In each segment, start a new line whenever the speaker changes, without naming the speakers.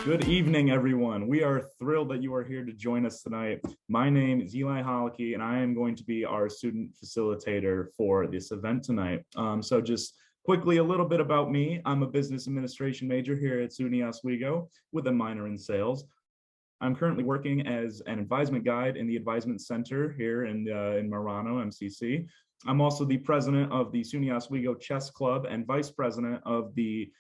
Good evening, everyone. We are thrilled that you are here to join us tonight. My name is Eli Holicky, and I am going to be our student facilitator for this event tonight. So just quickly, a little bit about me. I'm a business administration major here at SUNY Oswego with a minor in sales. I'm currently working as an advisement guide in the Advisement Center here in Marano, MCC. I'm also the president of the SUNY Oswego Chess Club and vice president of the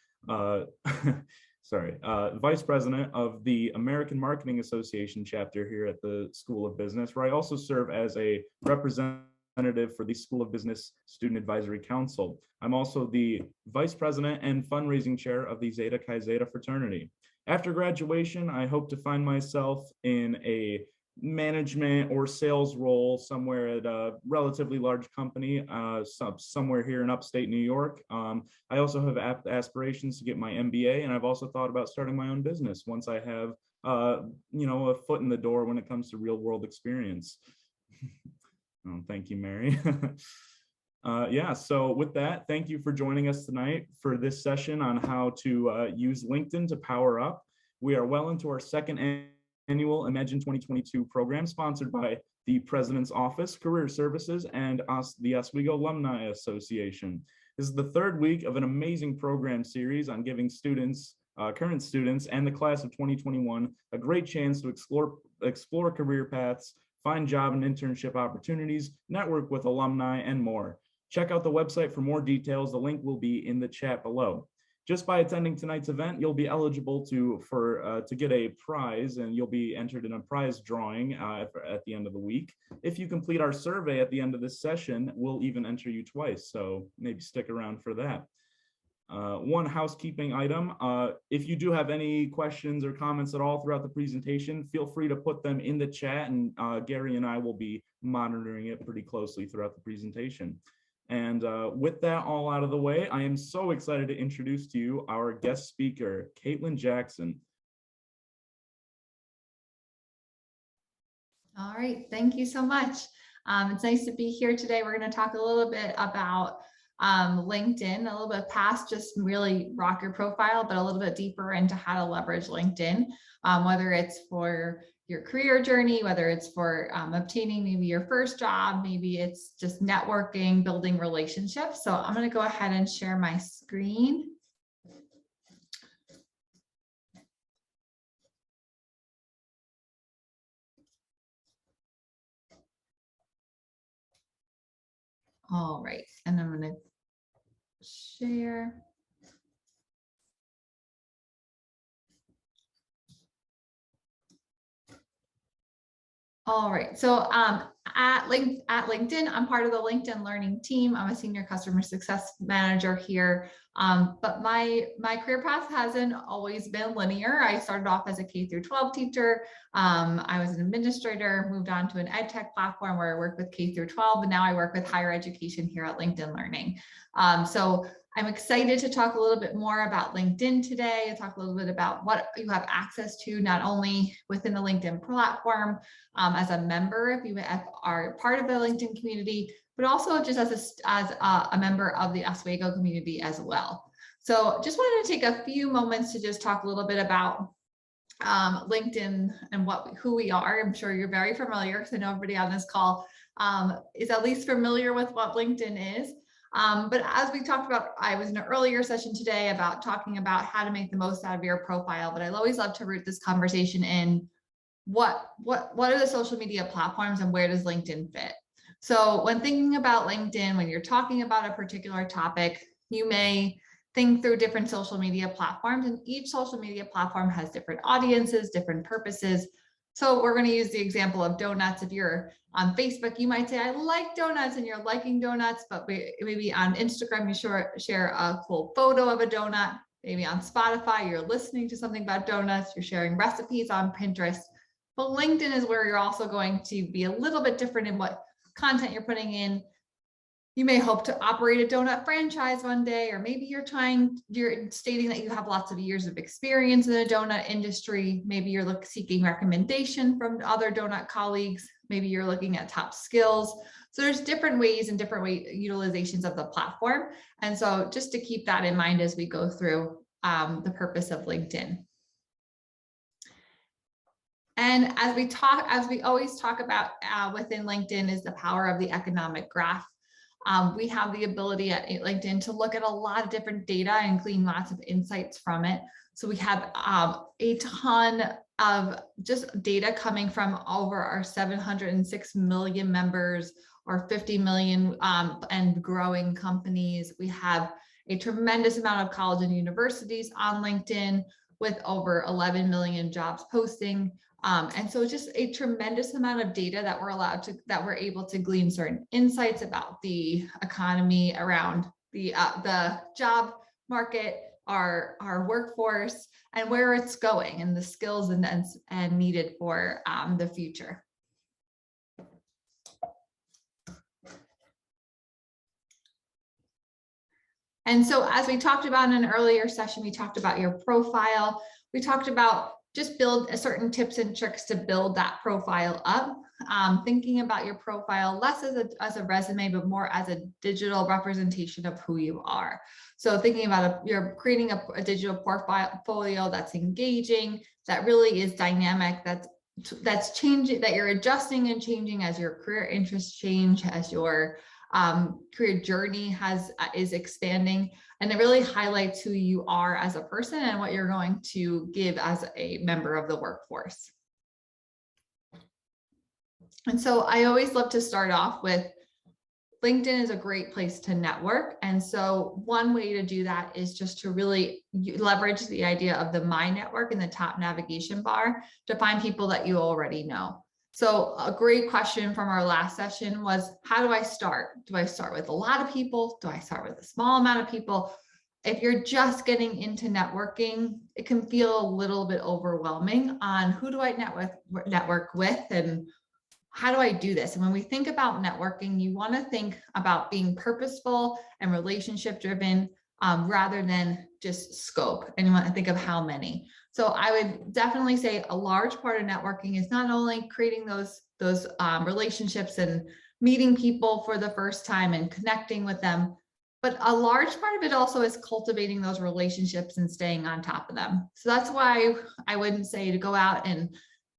vice president of the American Marketing Association chapter here at the School of Business, where I also serve as a representative for the School of Business Student Advisory Council. I'm also the vice president and fundraising chair of the Zeta Chi Zeta fraternity. After graduation, I hope to find myself in a management or sales role somewhere at a relatively large company, somewhere here in upstate New York. I also have aspirations to get my MBA, and I've also thought about starting my own business once I have, a foot in the door when it comes to real world experience. Oh, thank you, Mary. So with that, thank you for joining us tonight for this session on how to use LinkedIn to power up. We are well into our second annual Imagine 2022 program, sponsored by the President's Office, Career Services, and the Oswego Alumni Association. This is the third week of an amazing program series on giving students, current students, and the class of 2021 a great chance to explore career paths, find job and internship opportunities, network with alumni, and more. Check out the website for more details. The link will be in the chat below. Just by attending tonight's event, you'll be eligible to get a prize, and you'll be entered in a prize drawing at the end of the week. If you complete our survey at the end of this session, we'll even enter you twice, so maybe stick around for that. One housekeeping item, if you do have any questions or comments at all throughout the presentation, feel free to put them in the chat, and Gary and I will be monitoring it pretty closely throughout the presentation. And with that all out of the way, I am so excited to introduce to you our guest speaker, Caitlin Jackson.
All right, thank you so much. It's nice to be here today. We're going to talk a little bit about LinkedIn, a little bit past just really rock your profile, but a little bit deeper into how to leverage LinkedIn, whether it's for your career journey, whether it's for obtaining maybe your first job, maybe it's just networking, building relationships. So I'm going to go ahead and share my screen. All right, and I'm going to share. All right, so at LinkedIn, I'm part of the LinkedIn Learning team. I'm a senior customer success manager here, but my career path hasn't always been linear. I started off as a K-12 teacher. I was an administrator, moved on to an ed tech platform where I work with K-12, and now I work with higher education here at LinkedIn Learning. So I'm excited to talk a little bit more about LinkedIn today and talk a little bit about what you have access to, not only within the LinkedIn platform as a member, if you are part of the LinkedIn community, but also just as a member of the Oswego community as well. So just wanted to take a few moments to just talk a little bit about LinkedIn and who we are. I'm sure you're very familiar, because I know everybody on this call is at least familiar with what LinkedIn is. But as we talked about, I was in an earlier session today about talking about how to make the most out of your profile, but I always love to root this conversation in what are the social media platforms and where does LinkedIn fit? So when thinking about LinkedIn, when you're talking about a particular topic, you may think through different social media platforms, and each social media platform has different audiences, different purposes. So we're going to use the example of donuts. If you're on Facebook, you might say, I like donuts, and you're liking donuts, but maybe on Instagram, you share a cool photo of a donut. Maybe on Spotify, you're listening to something about donuts, you're sharing recipes on Pinterest. But LinkedIn is where you're also going to be a little bit different in what content you're putting in. You may hope to operate a donut franchise one day, or maybe you're stating that you have lots of years of experience in the donut industry. Maybe you're seeking recommendation from other donut colleagues. Maybe you're looking at top skills. So there's different ways and different utilizations of the platform. And so just to keep that in mind as we go through the purpose of LinkedIn. And as we always talk about within LinkedIn is the power of the economic graph. We have the ability at LinkedIn to look at a lot of different data and glean lots of insights from it. So we have a ton of just data coming from over our 706 million members, or 50 million and growing companies. We have a tremendous amount of college and universities on LinkedIn with over 11 million jobs posting. And so just a tremendous amount of data that we're able to glean certain insights about the economy, around the job market, our workforce, and where it's going, and the skills and needed for the future. And so as we talked about in an earlier session, we talked about your profile. We talked about just build certain tips and tricks to build that profile up. Thinking about your profile less as a resume, but more as a digital representation of who you are. So thinking about you're creating a digital portfolio that's engaging, that really is dynamic, that's changing, that you're adjusting and changing as your career interests change, as your career journey is expanding, and it really highlights who you are as a person and what you're going to give as a member of the workforce. And so I always love to start off with LinkedIn is a great place to network. And so one way to do that is just to really leverage the idea of the My Network in the top navigation bar to find people that you already know. So a great question from our last session was, how do I start? Do I start with a lot of people? Do I start with a small amount of people? If you're just getting into networking, it can feel a little bit overwhelming on who do I network with and how do I do this? And when we think about networking, you want to think about being purposeful and relationship driven rather than just scope. And you want to think of how many. So I would definitely say a large part of networking is not only creating those relationships and meeting people for the first time and connecting with them, but a large part of it also is cultivating those relationships and staying on top of them. So that's why I wouldn't say to go out and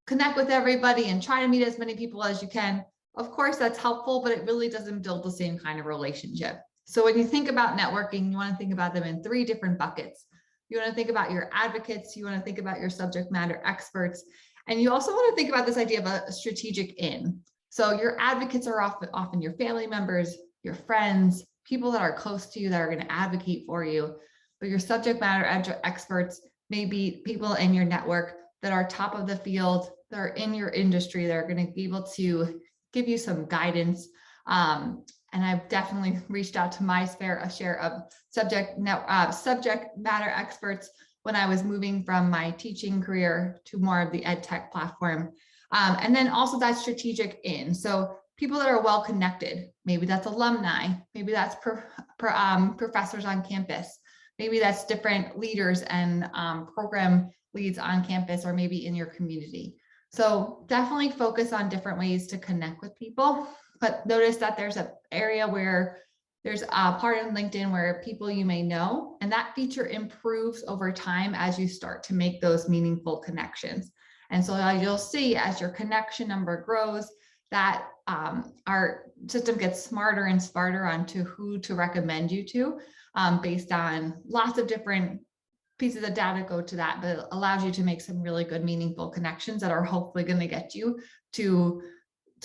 connect with everybody and try to meet as many people as you can. Of course, that's helpful, but it really doesn't build the same kind of relationship. So when you think about networking, you want to think about them in 3 different buckets. You want to think about your advocates, you want to think about your subject matter experts, and you also want to think about this idea of a strategic in. So your advocates are often your family members, your friends, people that are close to you that are going to advocate for you. But your subject matter experts may be people in your network that are top of the field, that are in your industry, that are going to be able to give you some guidance. And I've definitely reached out to my share of subject matter experts when I was moving from my teaching career to more of the ed tech platform. And then also that strategic in. So people that are well connected, maybe that's alumni, maybe that's professors on campus, maybe that's different leaders and program leads on campus, or maybe in your community. So definitely focus on different ways to connect with people, but notice that there's an area where there's a part in LinkedIn where people you may know, and that feature improves over time as you start to make those meaningful connections. And so you'll see as your connection number grows, that our system gets smarter and smarter onto who to recommend you to based on lots of different pieces of data go to that, but it allows you to make some really good, meaningful connections that are hopefully going to get you to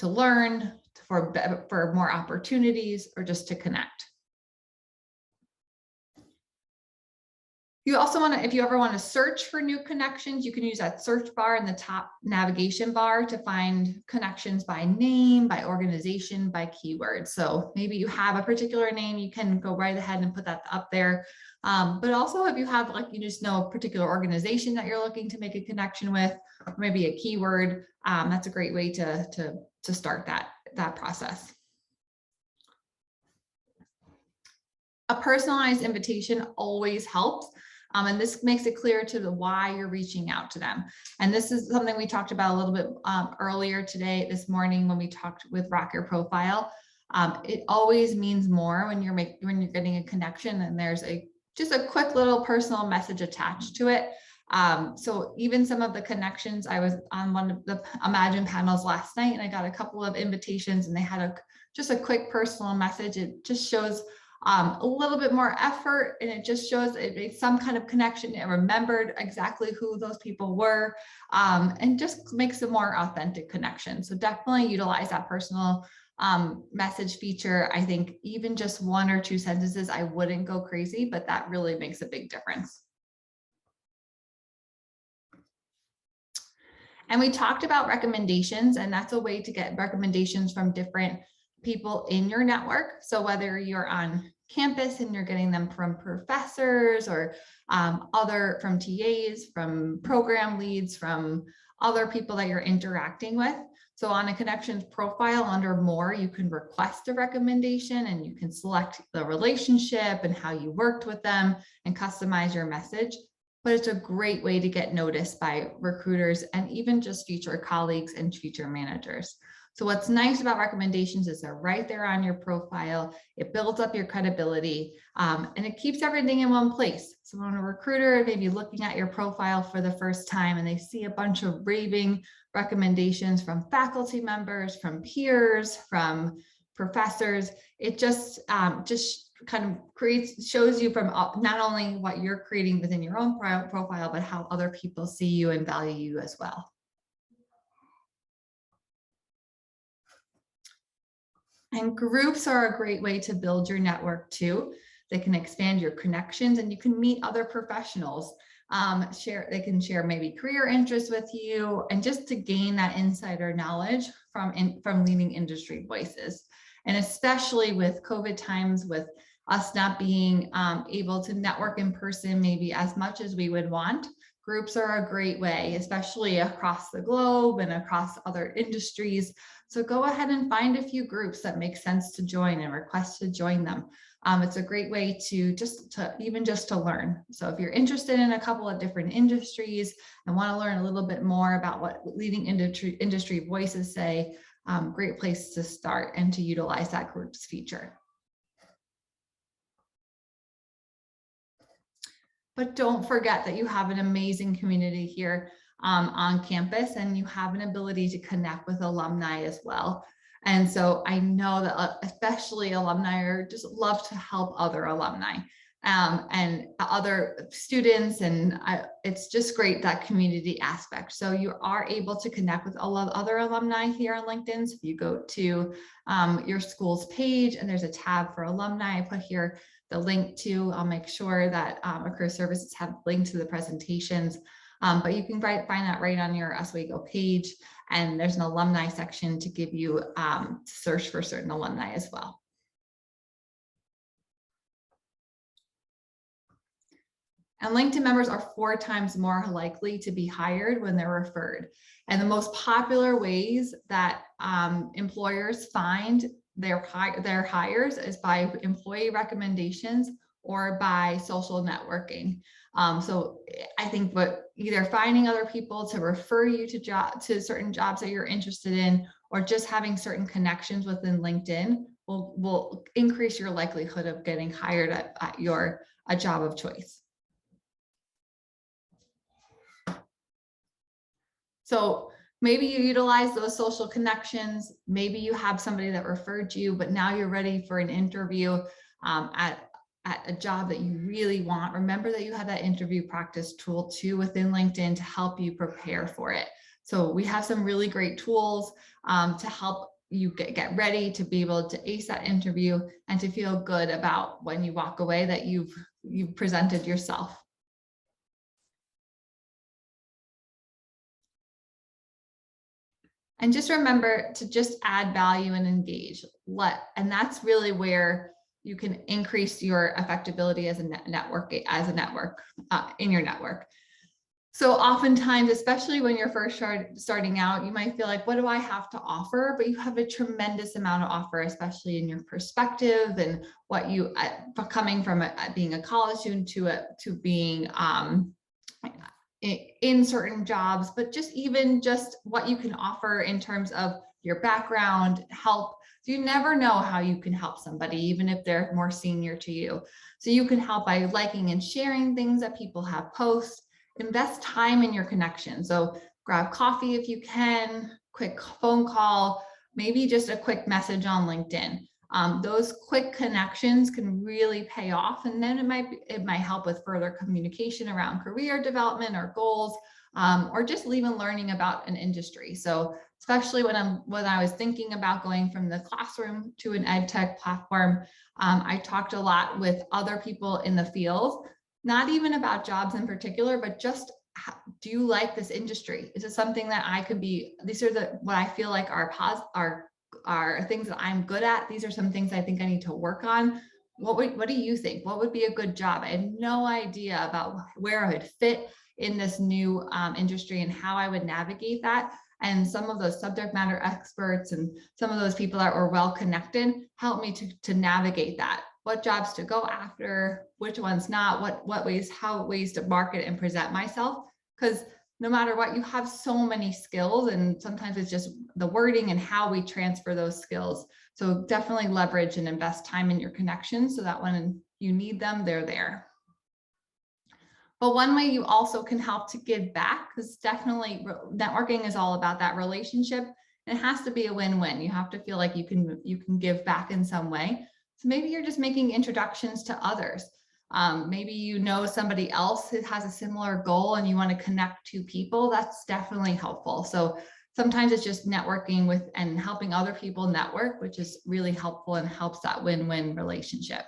learn, for more opportunities, or just to connect. You also want to, if you ever want to search for new connections, you can use that search bar in the top navigation bar to find connections by name, by organization, by keyword. So maybe you have a particular name, you can go right ahead and put that up there. But also if you have, like, you just know a particular organization that you're looking to make a connection with, or maybe a keyword, that's a great way to start that process. A personalized invitation always helps. And this makes it clear to the why you're reaching out to them. And this is something we talked about a little bit earlier this morning when we talked with Rock Your Profile. It always means more when you're getting a connection and there's just a quick little personal message attached to it. So even some of the connections, I was on one of the Imagine panels last night, and I got a couple of invitations, and they had just a quick personal message. It just shows a little bit more effort, and it just shows it made some kind of connection. It remembered exactly who those people were, and just makes a more authentic connection. So definitely utilize that personal message feature. I think even just 1 or 2 sentences, I wouldn't go crazy, but that really makes a big difference. And we talked about recommendations, and that's a way to get recommendations from different people in your network. So whether you're on campus and you're getting them from professors or from TAs, from program leads, from other people that you're interacting with. So on a connections profile under more, you can request a recommendation, and you can select the relationship and how you worked with them and customize your message. But it's a great way to get noticed by recruiters and even just future colleagues and future managers. So what's nice about recommendations is they're right there on your profile. It builds up your credibility, and it keeps everything in one place. So when a recruiter may be looking at your profile for the first time and they see a bunch of raving recommendations from faculty members, from peers, from professors, it just kind of shows you from not only what you're creating within your own profile, but how other people see you and value you as well. And groups are a great way to build your network too. They can expand your connections, and you can meet other professionals. They can share maybe career interests with you, and just to gain that insider knowledge from leading industry voices. And especially with COVID times, with us not being able to network in person maybe as much as we would want, groups are a great way, especially across the globe and across other industries. So go ahead and find a few groups that make sense to join and request to join them. It's a great way to even just to learn. So if you're interested in a couple of different industries and want to learn a little bit more about what leading industry voices say, great place to start and to utilize that groups feature. But don't forget that you have an amazing community here on campus, and you have an ability to connect with alumni as well. And so I know that especially alumni just love to help other alumni and other students, and it's just great, that community aspect. So you are able to connect with a lot of other alumni here on LinkedIn. So if you go to your school's page and there's a tab for alumni, I put here the link to, I'll make sure that Career Services have linked to the presentations, but you can find that right on your Oswego page, and there's an alumni section to give you to search for certain alumni as well. And LinkedIn members are 4 times more likely to be hired when they're referred. And the most popular ways that employers find their hires is by employee recommendations or by social networking. So I think either finding other people to refer you to certain jobs that you're interested in, or just having certain connections within LinkedIn will increase your likelihood of getting hired at a job of choice. So maybe you utilize those social connections. Maybe you have somebody that referred you, but now you're ready for an interview at a job that you really want. Remember that you have that interview practice tool too within LinkedIn to help you prepare for it. So we have some really great tools to help you get ready to be able to ace that interview and to feel good about when you walk away that you've presented yourself. And just remember to just add value and engage. And that's really where you can increase your effectability as a network in your network. So oftentimes, especially when you're first starting out, you might feel like, what do I have to offer? But you have a tremendous amount to offer, especially in your perspective and what you coming from being a college student to being in certain jobs, but just what you can offer in terms of your background, help. So you never know how you can help somebody, even if they're more senior to you. So you can help by liking and sharing things that people have posts, invest time in your connection. So grab coffee if you can, quick phone call, maybe just a quick message on LinkedIn. Those quick connections can really pay off, and then it might help with further communication around career development or goals, or just even learning about an industry. So especially when I was thinking about going from the classroom to an ed tech platform, I talked a lot with other people in the field, not even about jobs in particular, but just do you like this industry? Is it something that I could be? These are what I feel like are things that I'm good at. These are some things I think I need to work on. What do you think? What would be a good job? I had no idea about where I would fit in this new industry and how I would navigate that. And some of those subject matter experts and some of those people that were well connected helped me to navigate that. What jobs to go after, which ones not, what ways to market and present myself. Because no matter what, you have so many skills, and sometimes it's just the wording and how we transfer those skills. So definitely leverage and invest time in your connections so that when you need them, they're there. But one way you also can help to give back, because definitely networking is all about that relationship. It has to be a win-win. You have to feel like you can give back in some way. So maybe you're just making introductions to others. Maybe you know somebody else who has a similar goal and you want to connect to people. That's definitely helpful. So sometimes it's just networking with and helping other people network, which is really helpful and helps that win-win relationship.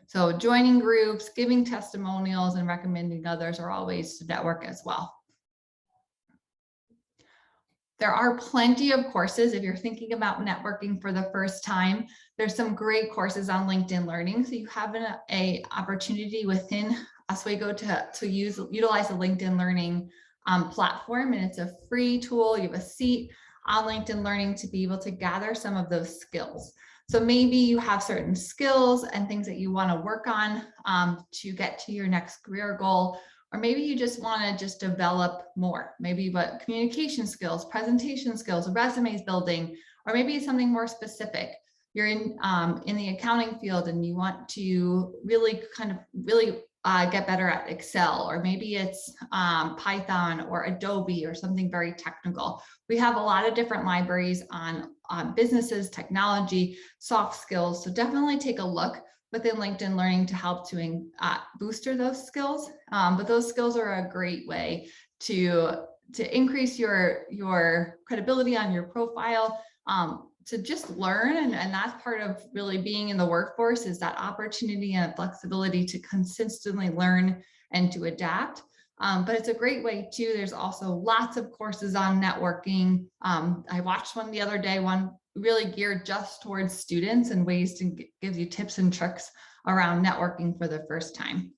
So joining groups, giving testimonials, and recommending others are all ways to network as well. There are plenty of courses if you're thinking about networking for the first time. There's some great courses on LinkedIn Learning. So you have an opportunity within Oswego to utilize the LinkedIn Learning platform, and it's a free tool. You have a seat on LinkedIn Learning to be able to gather some of those skills. So maybe you have certain skills and things that you want to work on to get to your next career goal. Or maybe you just want to just develop more, maybe what communication skills, presentation skills, resumes building, or maybe it's something more specific. You're in the accounting field and you want to really get better at Excel, or maybe it's Python or Adobe or something very technical. We have a lot of different libraries on businesses, technology, soft skills. So definitely take a look within LinkedIn Learning to help to booster those skills. But those skills are a great way to increase your credibility on your profile, to just learn. And that's part of really being in the workforce, is that opportunity and flexibility to consistently learn and to adapt. But it's a great way too. There's also lots of courses on networking. I watched one the other day, one really geared just towards students and ways to give you tips and tricks around networking for the first time.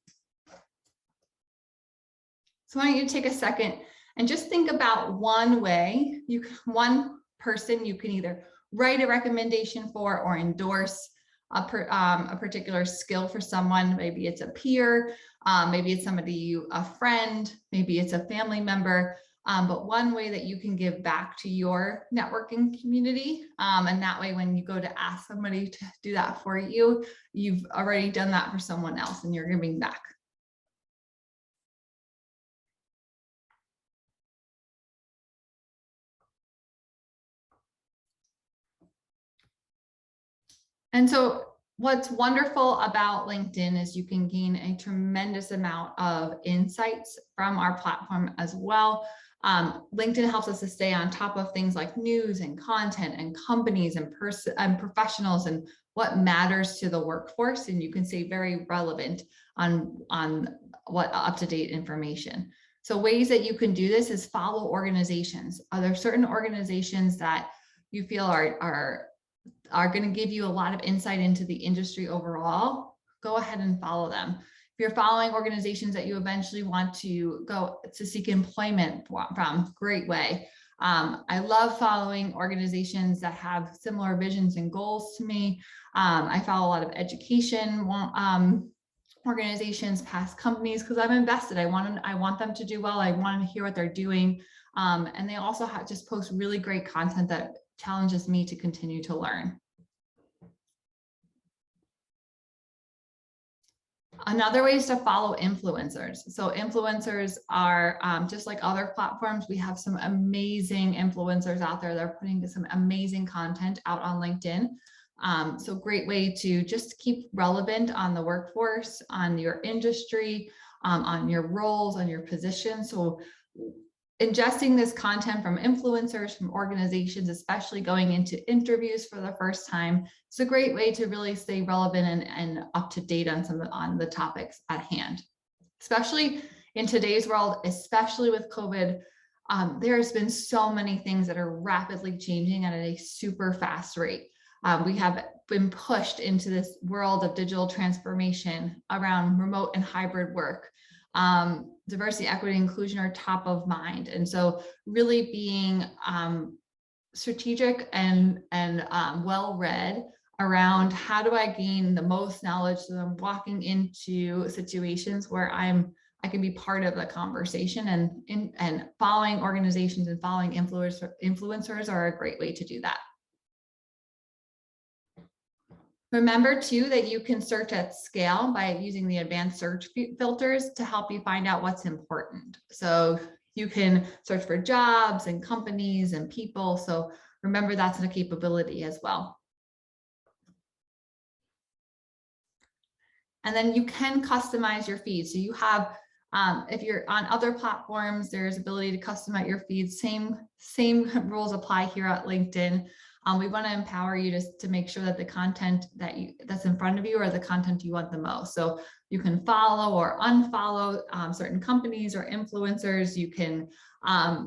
So I want you to take a second and just think about one way, one person you can either write a recommendation for or endorse a particular skill for someone. Maybe it's a peer, maybe it's a friend, maybe it's a family member. But one way that you can give back to your networking community, and that way when you go to ask somebody to do that for you, you've already done that for someone else and you're giving back. And so what's wonderful about LinkedIn is you can gain a tremendous amount of insights from our platform as well. LinkedIn helps us to stay on top of things like news and content and companies and professionals and what matters to the workforce. And you can stay very relevant on what up-to-date information. So ways that you can do this is follow organizations. Are there certain organizations that you feel are going to give you a lot of insight into the industry overall? Go ahead and follow them. If you're following organizations that you eventually want to go to seek employment from, great way. I love following organizations that have similar visions and goals to me. I follow a lot of education organizations, past companies, because I'm invested. I want them to do well. I want to hear what they're doing. And they also just post really great content that challenges me to continue to learn. Another way is to follow influencers. So influencers are just like other platforms. We have some amazing influencers out there. They're putting some amazing content out on LinkedIn. So great way to just keep relevant on the workforce, on your industry, on your roles, on your position. So ingesting this content from influencers, from organizations, especially going into interviews for the first time, it's a great way to really stay relevant and up to date on the topics at hand. Especially in today's world, especially with COVID, there's been so many things that are rapidly changing at a super fast rate. We have been pushed into this world of digital transformation around remote and hybrid work. Diversity, equity, inclusion are top of mind. And so really being strategic and well-read around how do I gain the most knowledge so I'm walking into situations where I can be part of the conversation, and following organizations and following influencers are a great way to do that. Remember too that you can search at scale by using the advanced search filters to help you find out what's important. So you can search for jobs and companies and people. So remember that's a capability as well. And then you can customize your feed. So you have, if you're on other platforms, there's ability to customize your feed. Same rules apply here at LinkedIn. We want to empower you to make sure that the content that's in front of you are the content you want the most. So you can follow or unfollow certain companies or influencers. You can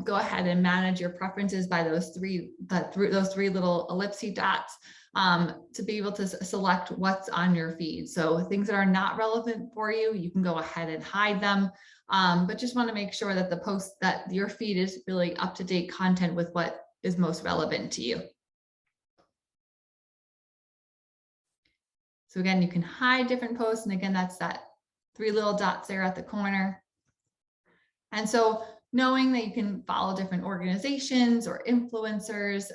go ahead and manage your preferences by those three little ellipsy dots to be able to select what's on your feed. So things that are not relevant for you, you can go ahead and hide them. But just want to make sure that that your feed is really up-to-date content with what is most relevant to you. So again, you can hide different posts. And again, that's that 3 little dots there at the corner. And so knowing that you can follow different organizations or influencers,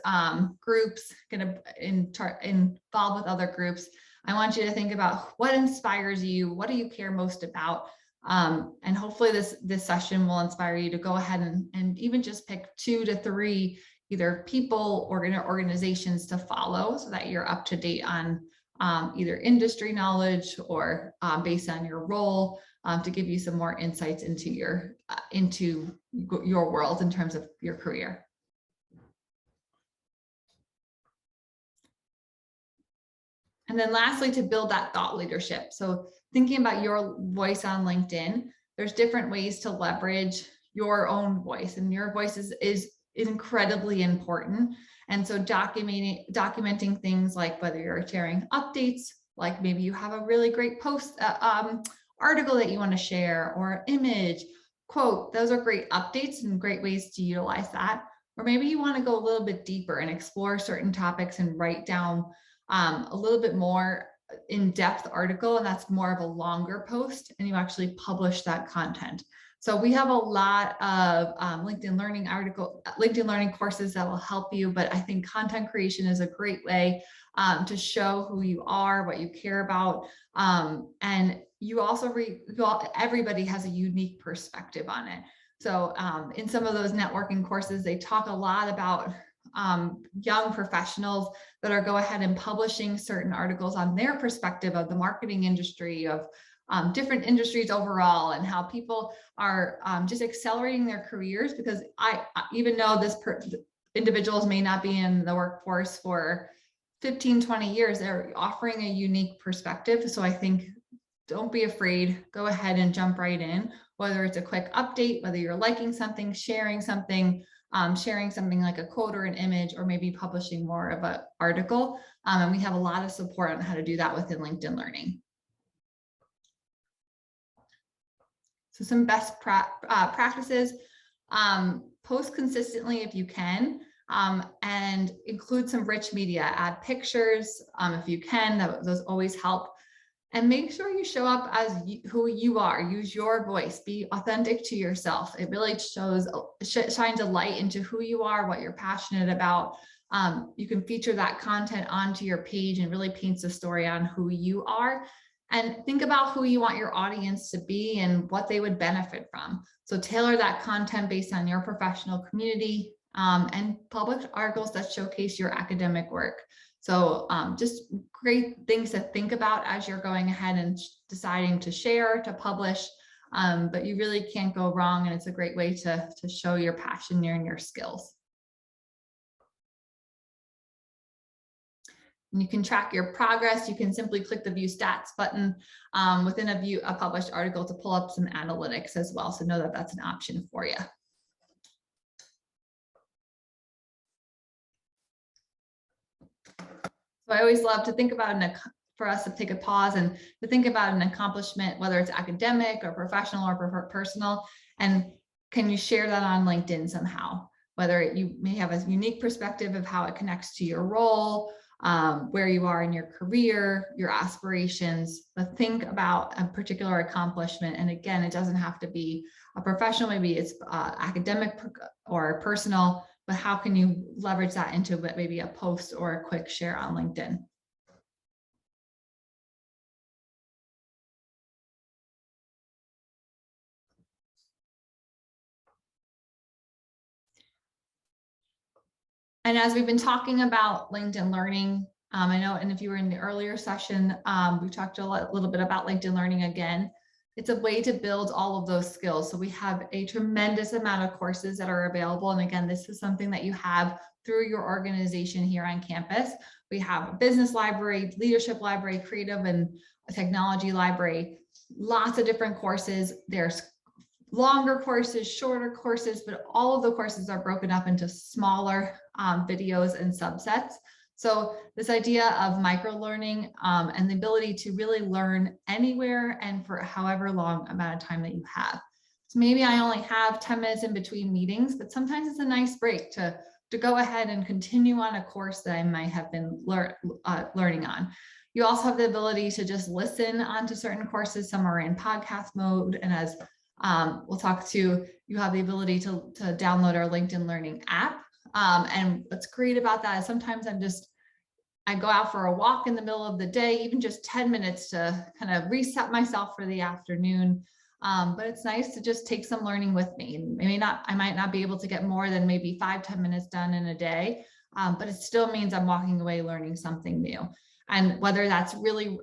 groups, get involved with other groups, I want you to think about what inspires you, what do you care most about? And hopefully this session will inspire you to go ahead and even just pick 2 to 3 either people or organizations to follow so that you're up to date on either industry knowledge or based on your role to give you some more insights into your world in terms of your career. And then lastly, to build that thought leadership. So thinking about your voice on LinkedIn, there's different ways to leverage your own voice, and your voice is incredibly important. And so documenting things like whether you're sharing updates, like maybe you have a really great post, article that you want to share, or image, quote, those are great updates and great ways to utilize that. Or maybe you want to go a little bit deeper and explore certain topics and write down a little bit more in-depth article, and that's more of a longer post, and you actually publish that content. So we have a lot of LinkedIn Learning courses that will help you, but I think content creation is a great way to show who you are, what you care about, and you also everybody has a unique perspective on it. So in some of those networking courses, they talk a lot about young professionals that are go ahead and publishing certain articles on their perspective of the marketing industry, of different industries overall, and how people are just accelerating their careers, because I even though individuals may not be in the workforce for 15, 20 years, they're offering a unique perspective. So I think don't be afraid, go ahead and jump right in, whether it's a quick update, whether you're liking something, sharing something like a quote or an image, or maybe publishing more of an article. And we have a lot of support on how to do that within LinkedIn Learning. So some best practices, post consistently if you can, and include some rich media, add pictures if you can, those always help. And make sure you show up as who you are, use your voice, be authentic to yourself. It really shines a light into who you are, what you're passionate about. You can feature that content onto your page and really paints a story on who you are. And think about who you want your audience to be and what they would benefit from. So tailor that content based on your professional community, and publish articles that showcase your academic work. So just great things to think about as you're going ahead and deciding to share, to publish, but you really can't go wrong. And it's a great way to show your passion and your skills. And you can track your progress. You can simply click the view stats button within a published article to pull up some analytics as well. So know that that's an option for you. So I always love to think about for us to take a pause and to think about an accomplishment, whether it's academic or professional or personal, and can you share that on LinkedIn somehow? Whether you may have a unique perspective of how it connects to your role, where you are in your career, your aspirations, but think about a particular accomplishment. And again, it doesn't have to be a professional, maybe it's academic or personal, but how can you leverage that into maybe a post or a quick share on LinkedIn? And as we've been talking about LinkedIn Learning, I know, and if you were in the earlier session, we talked a little bit about LinkedIn Learning again. It's a way to build all of those skills. So we have a tremendous amount of courses that are available. And again, this is something that you have through your organization here on campus. We have a business library, leadership library, creative and technology library, lots of different courses. There's longer courses, shorter courses, but all of the courses are broken up into smaller videos and subsets. So this idea of micro learning and the ability to really learn anywhere and for however long amount of time that you have. So maybe I only have 10 minutes in between meetings, but sometimes it's a nice break to go ahead and continue on a course that I might have been learning on. You also have the ability to just listen onto certain courses. Some are in podcast mode, and as we'll talk to, you have the ability to download our LinkedIn Learning app. And what's great about that is sometimes I go out for a walk in the middle of the day, even just 10 minutes to kind of reset myself for the afternoon. But it's nice to just take some learning with me. I might not be able to get more than maybe 5-10 minutes done in a day, but it still means I'm walking away learning something new. And whether that's really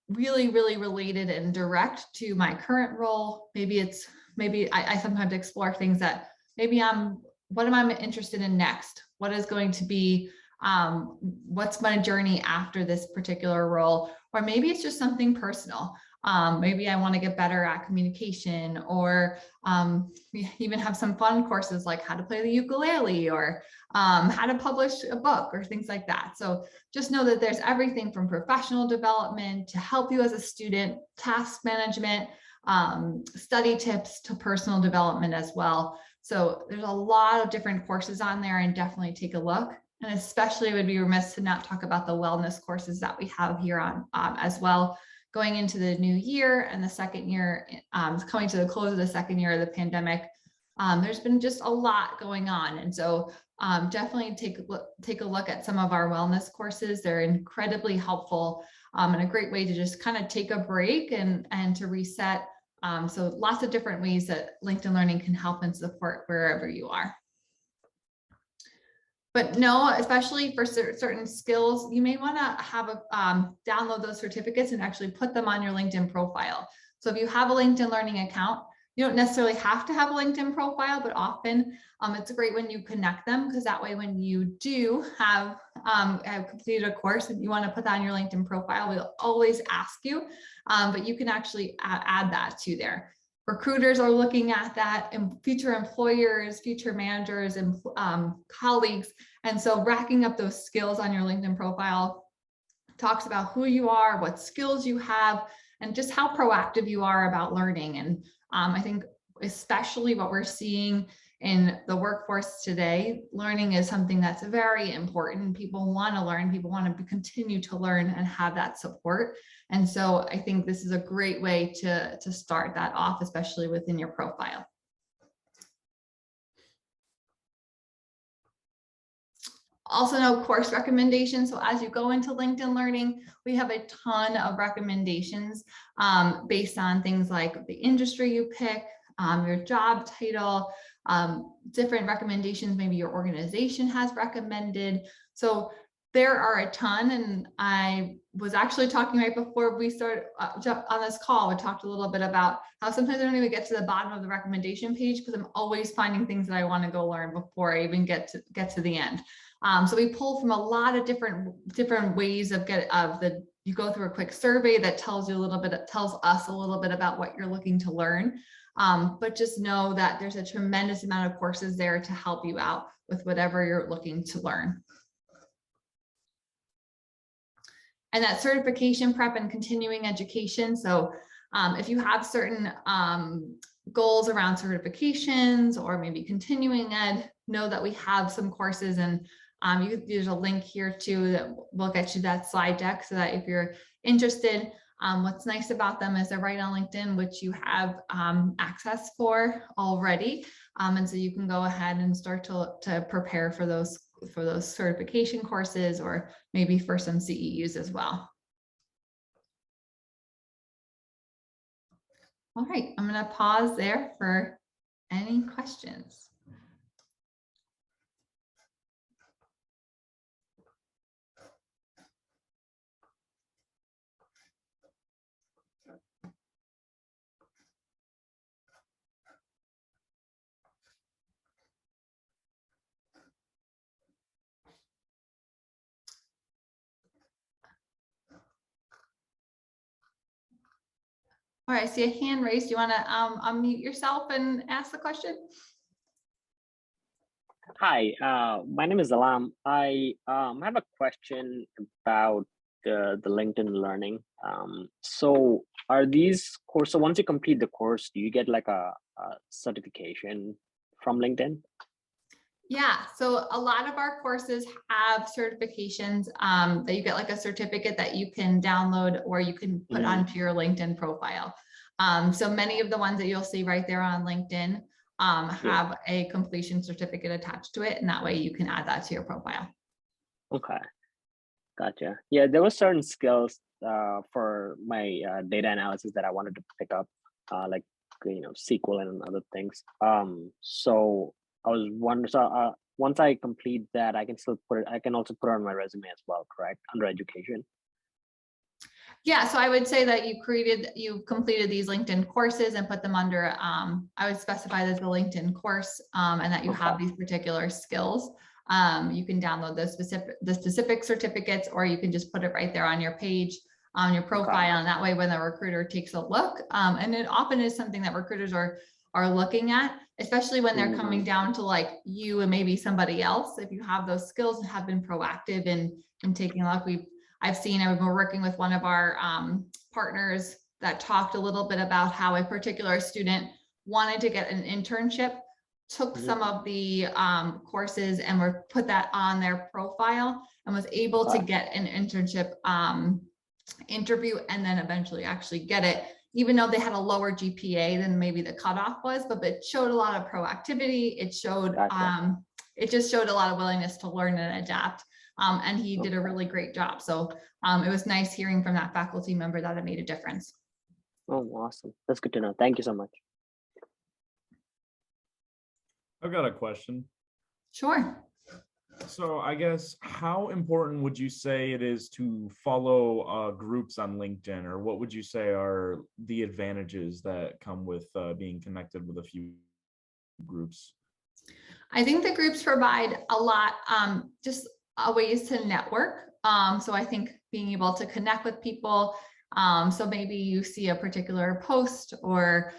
related and direct to my current role, maybe I sometimes explore things that what am I interested in next? What is going to be, what's my journey after this particular role? Or maybe it's just something personal. Maybe I want to get better at communication, or we even have some fun courses like how to play the ukulele, or how to publish a book, or things like that. So just know that there's everything from professional development to help you as a student, task management, study tips, to personal development as well. So there's a lot of different courses on there, and definitely take a look. And especially would be remiss to not talk about the wellness courses that we have here on as well. Going into the new year and the second year, coming to the close of the second year of the pandemic, there's been just a lot going on. And so definitely take a look at some of our wellness courses. They're incredibly helpful and a great way to just kind of take a break and to reset. So lots of different ways that LinkedIn Learning can help and support wherever you are. But no, especially for certain skills, you may want to have download those certificates and actually put them on your LinkedIn profile. So if you have a LinkedIn Learning account, you don't necessarily have to have a LinkedIn profile, but often it's great when you connect them, because that way when you do have completed a course and you want to put that on your LinkedIn profile, we'll always ask you, but you can actually add that to there. Recruiters are looking at that, and future employers, future managers, and colleagues. And so racking up those skills on your LinkedIn profile talks about who you are, what skills you have, and just how proactive you are about learning. And I think especially what we're seeing in the workforce today, learning is something that's very important. People want to learn, people want to continue to learn and have that support. And so I think this is a great way to start that off, especially within your profile. Also no course recommendations. So as you go into LinkedIn Learning, we have a ton of recommendations based on things like the industry you pick, your job title, different recommendations maybe your organization has recommended. So there are a ton, and I was actually talking right before we started on this call. We talked a little bit about how sometimes I don't even get to the bottom of the recommendation page because I'm always finding things that I want to go learn before I even get to the end. So we pull from a lot of different ways of you go through a quick survey that tells us a little bit about what you're looking to learn. But just know that there's a tremendous amount of courses there to help you out with whatever you're looking to learn. And that certification prep and continuing education. So if you have certain goals around certifications or maybe continuing ed, know that we have some courses, and there's a link here too that will get you that slide deck so that if you're interested, what's nice about them is they're right on LinkedIn, which you have access for already. And so you can go ahead and start to prepare for those certification courses, or maybe for some CEUs as well. All right, I'm going to pause there for any questions. All right, I see a hand raised. Do you want to unmute yourself and ask the question?
Hi, my name is Alam. I have a question about the LinkedIn Learning. So are these courses, so once you complete the course, do you get like a certification from LinkedIn?
Yeah, so a lot of our courses have certifications that you get, like a certificate that you can download or you can put onto your LinkedIn profile. So many of the ones that you'll see right there on LinkedIn have a completion certificate attached to it, and that way you can add that to your profile.
Okay, gotcha. Yeah, there were certain skills for my data analysis that I wanted to pick up, like SQL and other things. So I was wondering, so once I complete that, I can still I can also put it on my resume as well, correct? Under education.
Yeah, so I would say that you completed these LinkedIn courses and put them under, I would specify this as a LinkedIn course, and that you have these particular skills. You can download the specific certificates, or you can just put it right there on your page, on your profile. And that way, when the recruiter takes a look, and it often is something that recruiters are looking at, especially when they're coming down to like you and maybe somebody else. If you have those skills and have been proactive in taking a look, I've been working with one of our partners that talked a little bit about how a particular student wanted to get an internship, took some of the courses and put that on their profile, and was able to get an internship interview, and then eventually actually get it, even though they had a lower GPA than maybe the cutoff was. But it showed a lot of proactivity. It showed it just showed a lot of willingness to learn and adapt. And he did a really great job. So it was nice hearing from that faculty member that it made a difference.
Oh, awesome. That's good to know. Thank you so much.
I've got a question.
Sure.
So I guess, how important would you say it is to follow groups on LinkedIn, or what would you say are the advantages that come with being connected with a few groups?
I think the groups provide a lot, just ways to network. So I think being able to connect with people. So maybe you see a particular post or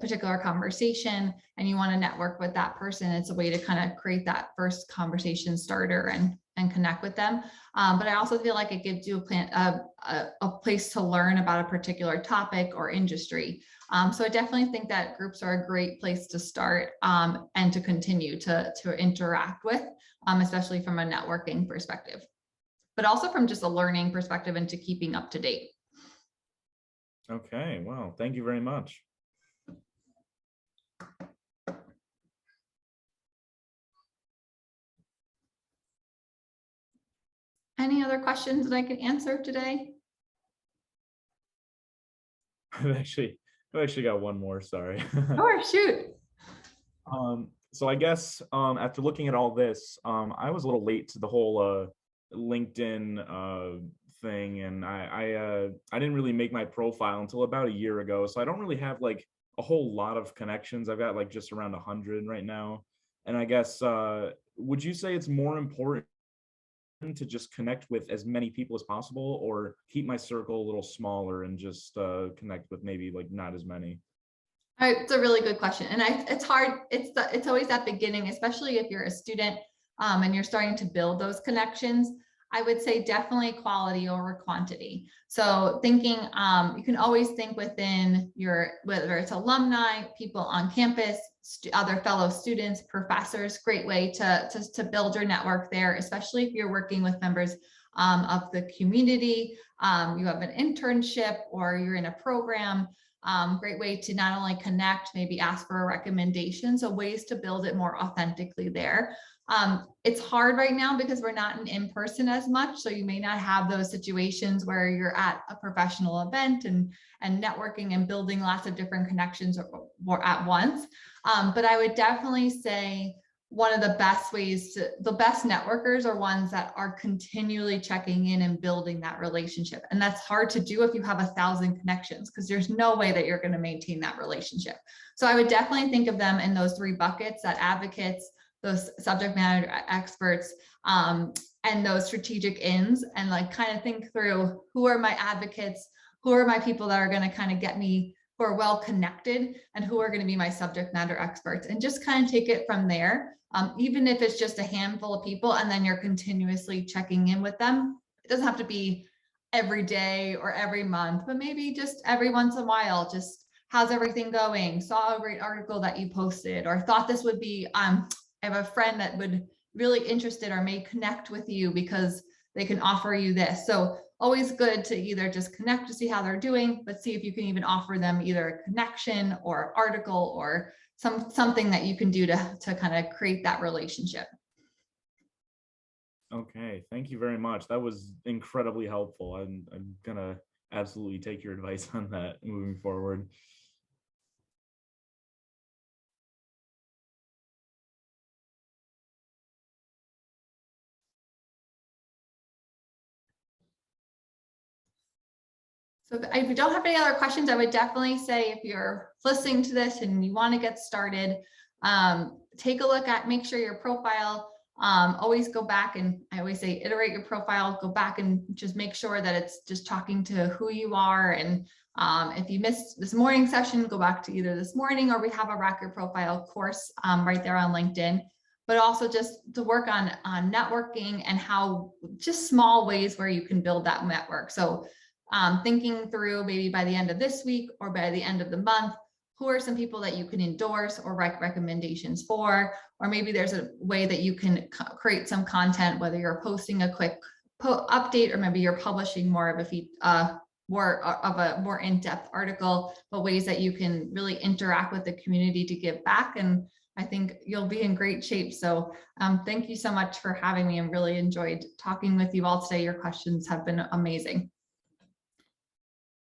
particular conversation, and you want to network with that person. It's a way to kind of create that first conversation starter and connect with them. But I also feel like it gives you a place to learn about a particular topic or industry. So I definitely think that groups are a great place to start and to continue to interact with, especially from a networking perspective, but also from just a learning perspective and to keeping up to date.
Okay, well, thank you very much.
Any other questions that I can answer today?
I've actually got one more, sorry.
Or shoot.
So I guess after looking at all this, I was a little late to the whole LinkedIn thing, and I didn't really make my profile until about a year ago. So I don't really have like a whole lot of connections. I've got like just around 100 right now. And I guess would you say it's more important to just connect with as many people as possible, or keep my circle a little smaller and just connect with maybe like not as many?
It's a really good question. And it's hard. It's always that beginning, especially if you're a student and you're starting to build those connections. I would say definitely quality over quantity. So thinking, you can always think within whether it's alumni, people on campus, other fellow students, professors, great way to build your network there, especially if you're working with members of the community, you have an internship or you're in a program. Great way to not only connect, maybe ask for a recommendation. So ways to build it more authentically there. It's hard right now because we're not in person as much. So you may not have those situations where you're at a professional event and networking and building lots of different connections or at once. But I would definitely say one of the best the best networkers are ones that are continually checking in and building that relationship. And that's hard to do if you have 1,000 connections, because there's no way that you're going to maintain that relationship. So I would definitely think of them in those 3 buckets: that advocates, those subject matter experts, and those strategic ins, and like kind of think through, who are my advocates, who are my people that are going to kind of get me, who are well connected, and who are going to be my subject matter experts, and just kind of take it from there. Even if it's just a handful of people, and then you're continuously checking in with them. It doesn't have to be every day or every month, but maybe just every once in a while. Just, how's everything going? Saw a great article that you posted, or thought this would be, I have a friend that would really interested or may connect with you because they can offer you this. So always good to either just connect to see how they're doing, but see if you can even offer them either a connection or article or something that you can do to kind of create that relationship.
Okay, thank you very much. That was incredibly helpful. I'm gonna absolutely take your advice on that moving forward.
So if you don't have any other questions, I would definitely say, if you're listening to this and you want to get started, take a look at, make sure your profile, always go back, and I always say iterate your profile, go back and just make sure that it's just talking to who you are. And if you missed this morning session, go back to either this morning, or we have a Rock Your Profile course right there on LinkedIn. But also just to work on networking and how just small ways where you can build that network. So thinking through, maybe by the end of this week or by the end of the month, who are some people that you can endorse or write recommendations for, or maybe there's a way that you can create some content, whether you're posting a quick update, or maybe you're publishing more of a more in-depth article, but ways that you can really interact with the community to give back. And I think you'll be in great shape. So thank you so much for having me. I really enjoyed talking with you all today. Your questions have been amazing.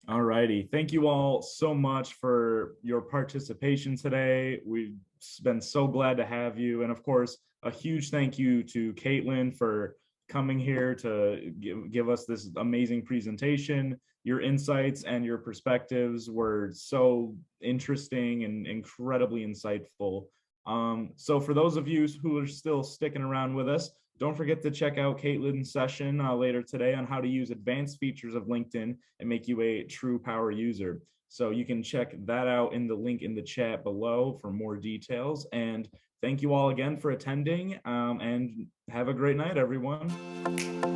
All righty. Thank you all so much for your participation today. We've been so glad to have you. And of course, a huge thank you to Caitlin for coming here to give us this amazing presentation. Your insights and your perspectives were so interesting and incredibly insightful. So for those of you who are still sticking around with us, don't forget to check out Caitlin's session later today on how to use advanced features of LinkedIn and make you a true power user. So you can check that out in the link in the chat below for more details. And thank you all again for attending, and have a great night, everyone.